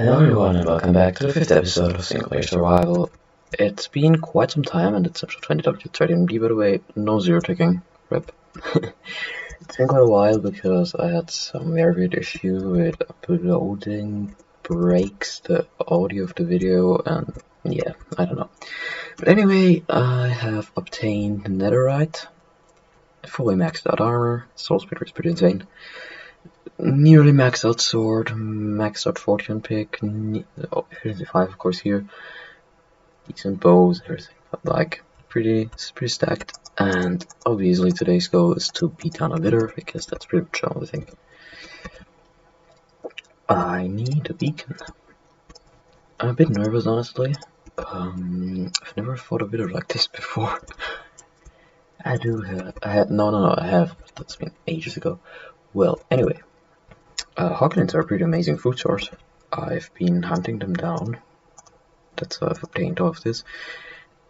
Hello everyone and welcome back to the 5th episode of Singleplayer Survival. It's been quite some time and it's episode 20W13B, by the way, no zero ticking, rip. It's been quite a while because I had some very weird issue with uploading breaks the audio of the video and yeah, I don't know. But anyway, I have obtained netherite, fully maxed out armor, soul splitter is pretty insane. Nearly maxed out sword, maxed out 40 on pick, 55 of course here, decent bows, everything, but like pretty stacked. And obviously today's goal is to beat down a wither, because that's pretty much the only thing. I need a beacon. I'm a bit nervous honestly. I've never fought a wither like this before. I have, that's been ages ago. Well, anyway. Hoglins are a pretty amazing food source. I've been hunting them down. That's how I've obtained all of this.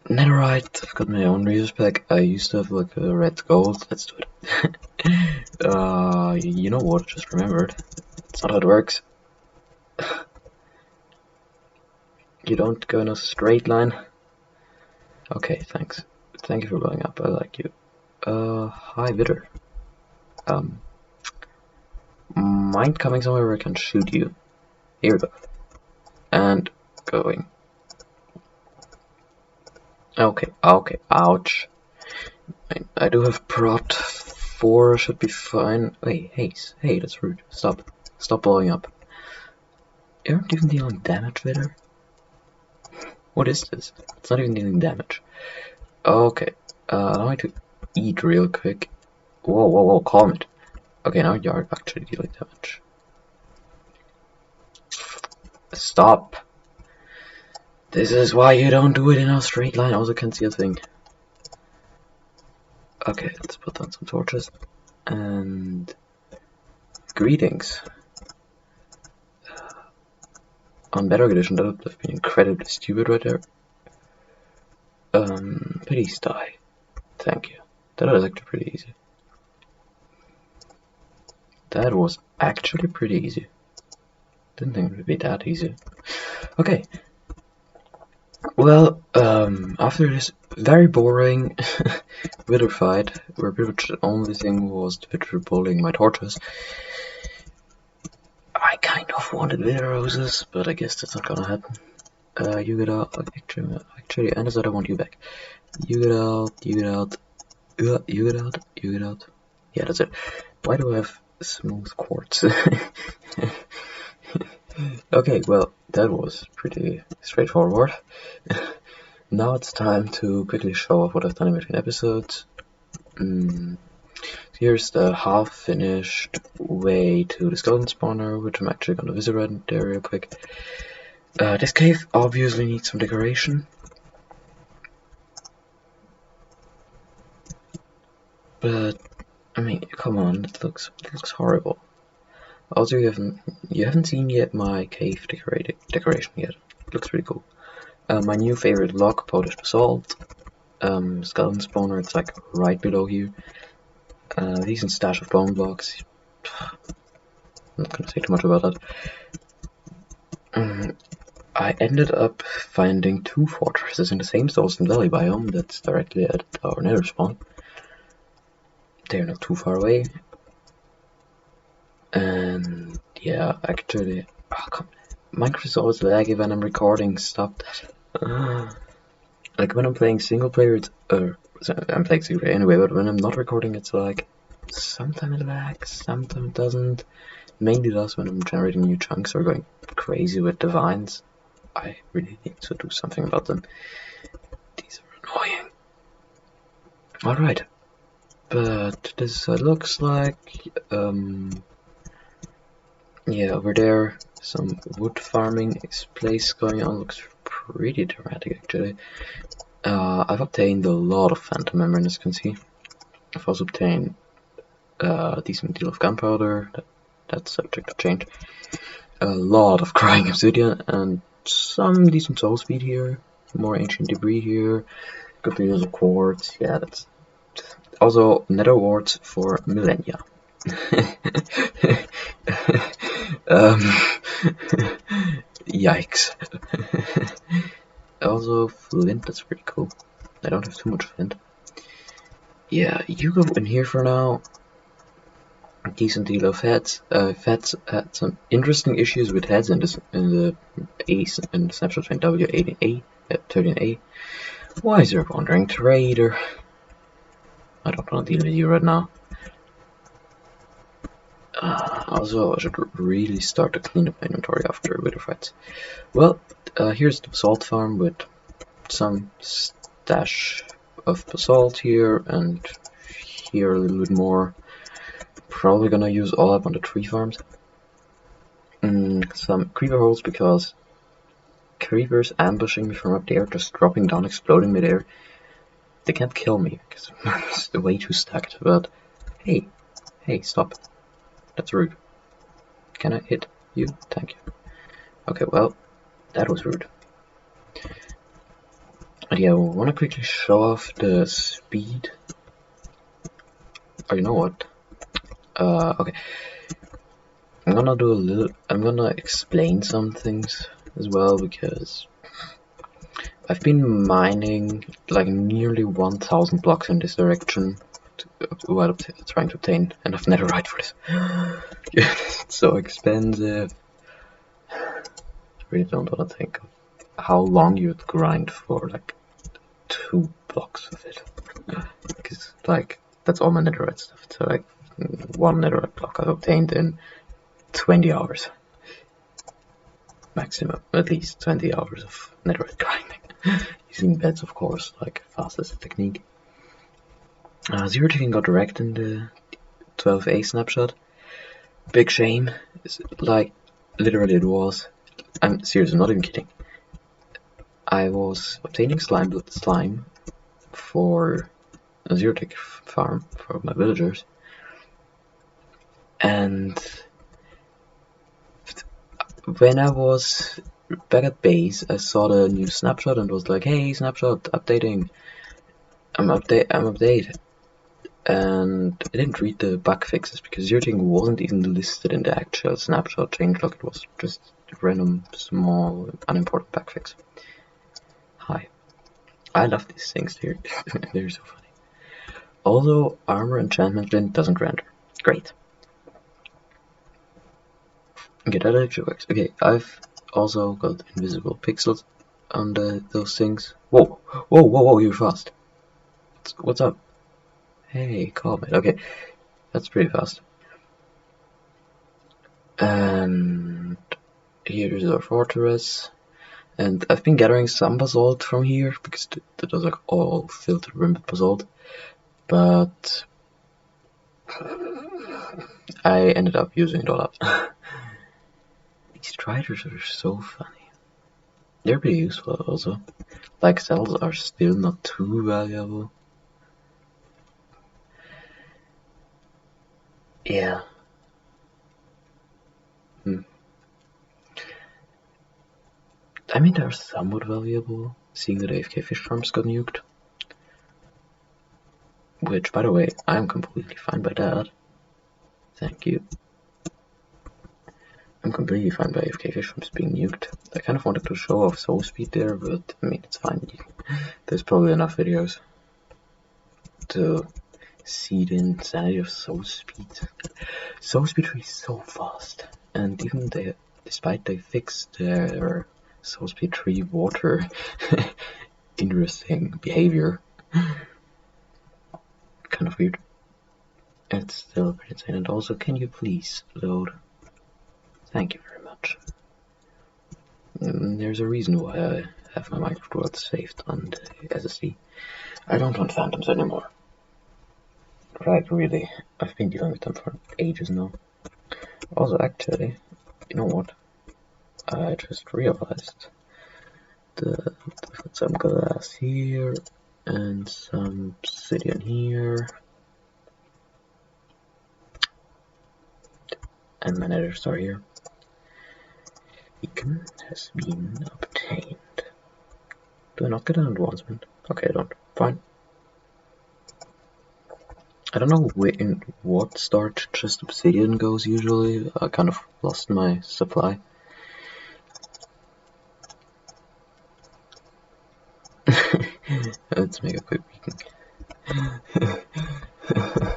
Netherite, I've got my own resource pack. I used to have like a red gold. Let's do it. You know what? Just remembered. It's not how it works. You don't go in a straight line. Okay, thanks. Thank you for blowing up. I like you. Hi, Vitter. Mind coming somewhere where I can shoot you? Here we go. And going. Okay, ouch. I do have prot 4, should be fine. Wait, hey, that's rude. Stop blowing up. You aren't even dealing damage there? What is this? It's not even dealing damage. Okay, now I need to eat real quick. Whoa, calm it. Okay, now you are actually dealing damage. Stop! This is why you don't do it in a straight line. I also can't see a thing. Okay, let's put down some torches. And greetings. On Bedrock Edition, that would have been incredibly stupid right there. Please die. Thank you. That was actually pretty easy. That was actually pretty easy. Didn't think it would be that easy. Okay. Well, after this very boring wither fight, where pretty much the only thing was the wither bullying my torches, I kind of wanted wither roses, but I guess that's not gonna happen. You get out. Actually, and I don't want you back. You get out. You get out. You get out. You get out. Yeah, that's it. Why do I have smooth quartz? Okay, well, that was pretty straightforward. Now it's time to quickly show off what I've done in between episodes. Here's the half-finished way to the skeleton spawner, which I'm actually going to visit right there real quick. This cave obviously needs some decoration. But, I mean, come on, it looks horrible. Also, you haven't seen yet my cave decoration yet. It looks pretty cool. My new favorite log, polished basalt. Skeleton spawner, it's like right below here. Decent stash of bone blocks. I'm not gonna say too much about that. I ended up finding 2 fortresses in the same Stolzen Valley biome that's directly at our nether spawn. They're not too far away. And yeah, actually, Minecraft is always laggy when I'm recording. Stop that. Like when I'm playing single player, it's I'm playing single player anyway. But when I'm not recording, it's like sometimes it lags, sometimes it doesn't. Mainly does when I'm generating new chunks or going crazy with the vines. I really need to do something about them. These are annoying. All right, but this looks like yeah, over there, some wood farming place going on. Looks pretty dramatic, actually. I've obtained a lot of phantom membrane, as you can see. I've also obtained a decent deal of gunpowder. That's subject to change. A lot of crying obsidian and some decent soul speed here. More ancient debris here. Good deals of quartz. Yeah, that's also nether warts for millennia. Yikes. Also, flint, that's pretty cool. I don't have too much flint. Yeah, you go in here for now. A decent deal of heads. Heads had some interesting issues with heads in the snapshot train W18A, 13A. Why is there a wandering trader? I don't want to deal with you right now. Also, I should really start to clean up my inventory after wither fights. Well, here's the basalt farm with some stash of basalt here, and here a little bit more. Probably gonna use all up on the tree farms. Some creeper holes because creepers ambushing me from up there, just dropping down, exploding midair. They can't kill me because it's way too stacked. But hey, stop! That's rude. Can I hit you? Thank you. Okay, well, that was rude. But yeah, I want to quickly show off the speed. Oh, you know what? Okay. I'm gonna explain some things as well, because I've been mining like nearly 1000 blocks in this direction while trying to obtain enough netherite for this. It's so expensive. I really don't want to think of how long you'd grind for like 2 blocks of it. Because like that's all my netherite stuff. So like 1 netherite block I've obtained in 20 hours. Maximum, at least 20 hours of netherite grinding. Using beds, of course, like fastest technique. Zero ticking got wrecked in the 12A snapshot. Big shame. It's like, literally it was. I'm serious, I'm not even kidding. I was obtaining slime for a zero tick farm for my villagers. And when I was back at base, I saw the new snapshot and was like, hey, snapshot, updating. I'm update. And I didn't read the bug fixes because zero ticking wasn't even listed in the actual snapshot changelog. It was just a random, small, unimportant bug fix. Hi. I love these things, they're so funny. Although armor enchantment flint doesn't render. Great. Okay, that actually works. Okay, I've also got invisible pixels on those things. Whoa, you're fast. What's up? Hey, calm it. Okay, that's pretty fast. And here's our fortress. And I've been gathering some basalt from here because that was like all filled to the rim with basalt. But I ended up using it all up. These triders are so funny. They're pretty useful also. Like cells are still not too valuable. Yeah. I mean, they're somewhat valuable, seeing that AFK fish farms got nuked. Which, by the way, I'm completely fine by that. Thank you. I'm completely fine by AFK fish farms being nuked. I kind of wanted to show off soul speed there, but I mean, it's fine. There's probably enough videos to see the insanity of soul speed. Soul speed is so fast, and even despite they fixed their soul speed 3 water interesting behavior, kind of weird. It's still pretty insane. And also, can you please load? Thank you very much. There's a reason why I have my Minecraft world saved on the SSD. I don't want phantoms anymore. Right, really. I've been dealing with them for ages now. Also, actually, you know what? I just realized that I've got some glass here and some obsidian here. And my nether star here. Beacon has been obtained. Do I not get an advancement? Okay, I don't. Fine. I don't know in what start just obsidian goes usually. I kind of lost my supply. Let's make a quick beacon.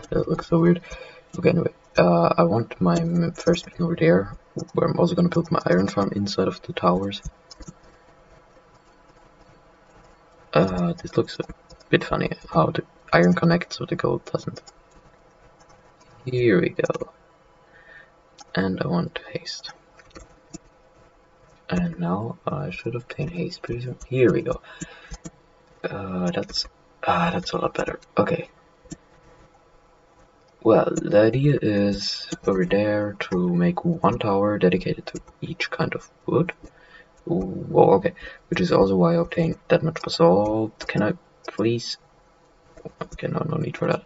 That looks so weird. Okay, anyway, I want my first beacon over there, where I'm also gonna build my iron farm inside of the towers. This looks a bit funny, how the iron connects but the gold doesn't. Here we go. And I want haste. And now I should obtain haste pretty soon. Here we go. That's a lot better. Okay. Well, the idea is over there to make one tower dedicated to each kind of wood. Ooh, oh, okay. Which is also why I obtained that much basalt. Can I please? Okay, no need for that.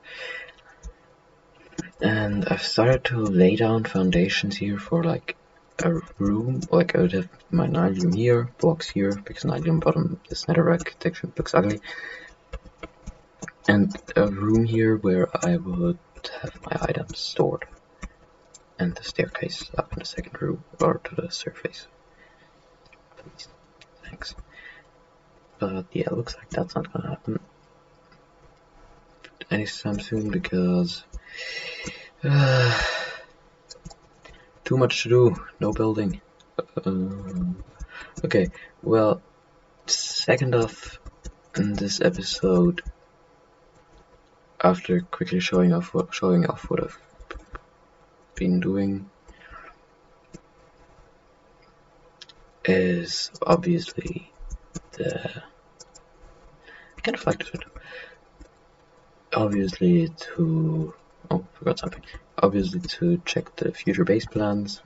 And I've started to lay down foundations here for like a room. Like I would have my nylium here, blocks here, because nylium bottom this netherrack texture looks ugly. And a room here where I would have my items stored. And the staircase up in the second room, or to the surface. Please. Thanks. But yeah, looks like that's not gonna happen anytime soon because too much to do, no building. Okay, well, second off in this episode, after quickly showing off what I've been doing, is obviously I kind of like this one. Obviously to forgot something. Obviously to check the future base plans,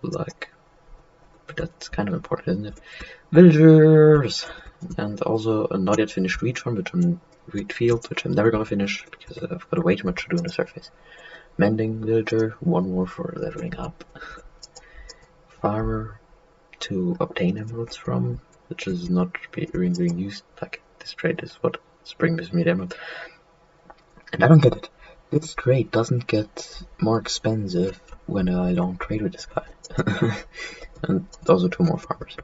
like, but that's kind of important, isn't it? Villagers, and also a not yet finished wheat farm, wheat field, which I'm never gonna finish because I've got way too much to do on the surface. Mending villager, one more for leveling up. Farmer to obtain emeralds from, which is not being used. Like this trade is what brings me the emerald. And I don't get it. This trade doesn't get more expensive when I don't trade with this guy. And also 2 more farmers.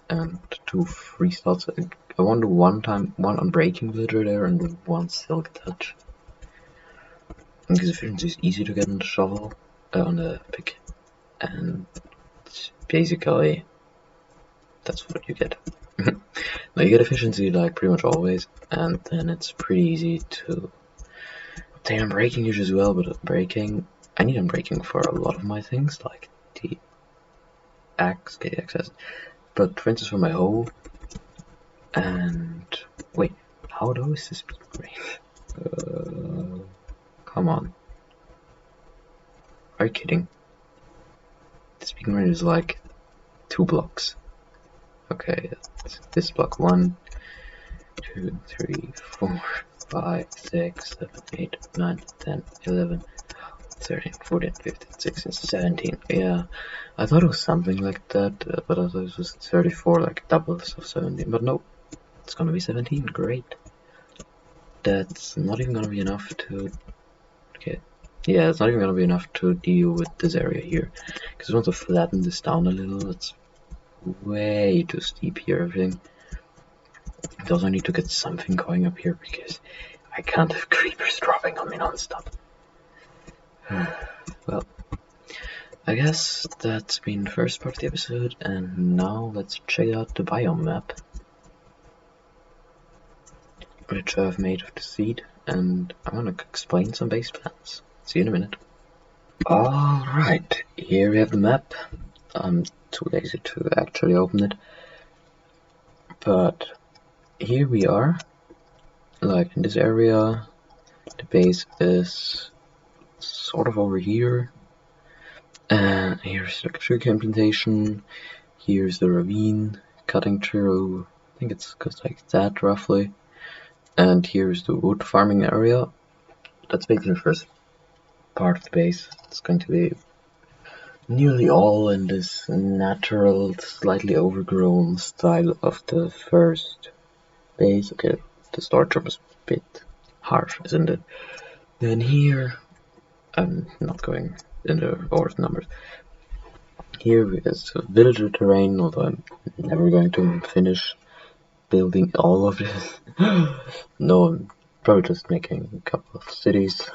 And 2 free slots. I want one unbreaking villager there and 1 silk touch. Because efficiency is easy to get on the shovel, on the pick. And basically, that's what you get. Now you get efficiency like pretty much always, and then it's pretty easy to obtain unbreaking usually as well, but unbreaking, I need unbreaking for a lot of my things, like the axe, get the access. But for instance for my hoe, and wait, how low is this speed range? Come on. Are you kidding? The speed range is like 2 blocks. Okay, that's this block 1, 2, 3, 4, 5, 6, 7, 8, 9, 10, 11, 13, 14, 15, 16, 17. Yeah, I thought it was something like that, but I thought it was 34, like doubles of 17. But no, it's gonna be 17. Great. That's not even gonna be enough to. Okay. Yeah, it's not even gonna be enough to deal with this area here. Because I want to flatten this down a little. It's way too steep here, everything. I also need to get something going up here because I can't have creepers dropping on me non-stop. Well, I guess that's been the first part of the episode, and now let's check out the biome map, which I've made of the seed, and I'm gonna explain some base plans. See you in a minute. Alright, here we have the map. I'm too lazy to actually open it, but here we are. Like in this area, the base is sort of over here, and here's the sugarcane plantation, here's the ravine cutting through, I think it's goes like that roughly, and here's the wood farming area. That's basically the first part of the base. It's going to be nearly all in this natural, slightly overgrown style of the first base. Okay, the start drop is a bit harsh, isn't it? Then here, I'm not going in the order of numbers. Here is villager terrain, although I'm never going to finish building all of this. No, I'm probably just making a couple of cities,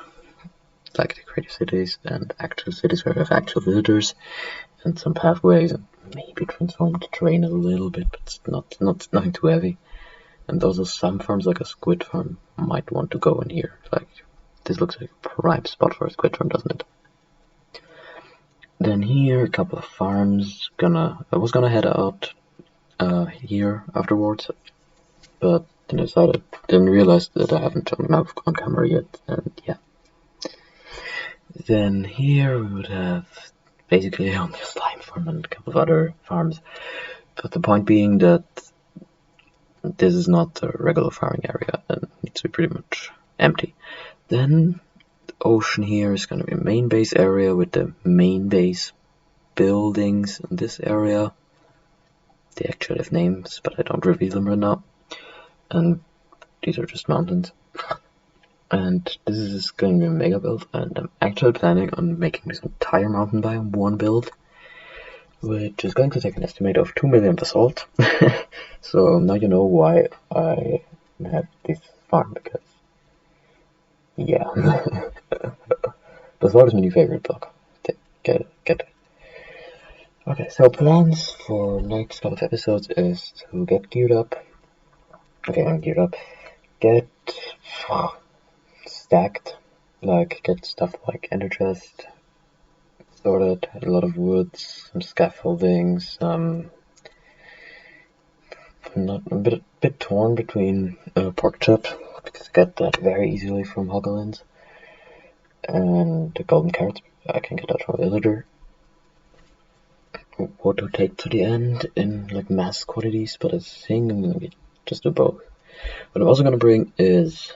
like decorated cities and actual cities where I have actual villagers and some pathways and maybe transform the terrain a little bit, but it's nothing too heavy. And also some farms, like a squid farm, might want to go in here. Like, this looks like a prime spot for a squid farm, doesn't it? Then here, a couple of farms. I was gonna head out here afterwards, but then I didn't realize that I haven't shown them on camera yet, and yeah. Then here we would have basically only a slime farm and a couple of other farms, but the point being that this is not a regular farming area and needs to be pretty much empty. Then the ocean here is going to be a main base area with the main base buildings in this area. They actually have names, but I don't reveal them right now. And these are just mountains. And this is going to be a mega build, and I'm actually planning on making this entire mountain biome one build, which is going to take an estimate of 2 million basalt. So now you know why I have this farm, because yeah. Basalt is my new favorite block. Get it. Okay, so plans for next couple of episodes is to get geared up. Okay, I'm geared up. Get stacked, like get stuff like ender chest sorted, a lot of woods, some scaffolding, some not a bit torn between pork chops, because I get that very easily from Hogglins, and the golden carrots. I can get that from a villager. What to take to the end in like mass quantities, but I think I'm gonna just do both. What I'm also gonna bring is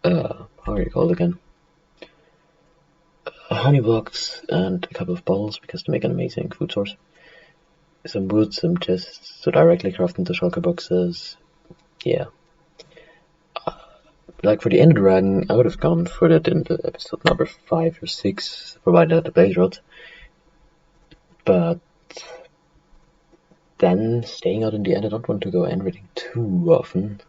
how are you called again? Honey blocks and a couple of bottles, because to make an amazing food source. Some wood, some chests to directly craft into shulker boxes. Yeah. Like for the Ender Dragon, I would have gone for that in the episode number 5 or 6, provided I had the blaze rod. But then staying out in the end, I don't want to go enriching too often.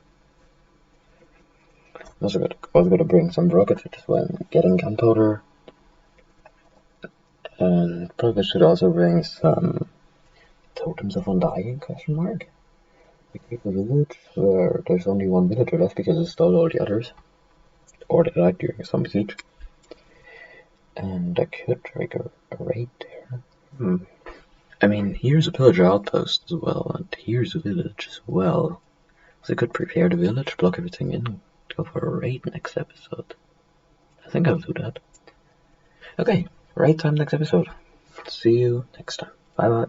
I'm also gonna bring some rockets, which is why I'm getting gunpowder. And probably should also bring some totems of undying, ? We keep a village where there's only one villager left because it stole all the others, or they died during some siege. And I could trigger a raid there. I mean, here's a pillager outpost as well, and here's a village as well. So I could prepare the village, block everything in, go for a raid next episode. I think I'll do that. Okay, raid time next episode. See you next time. Bye bye.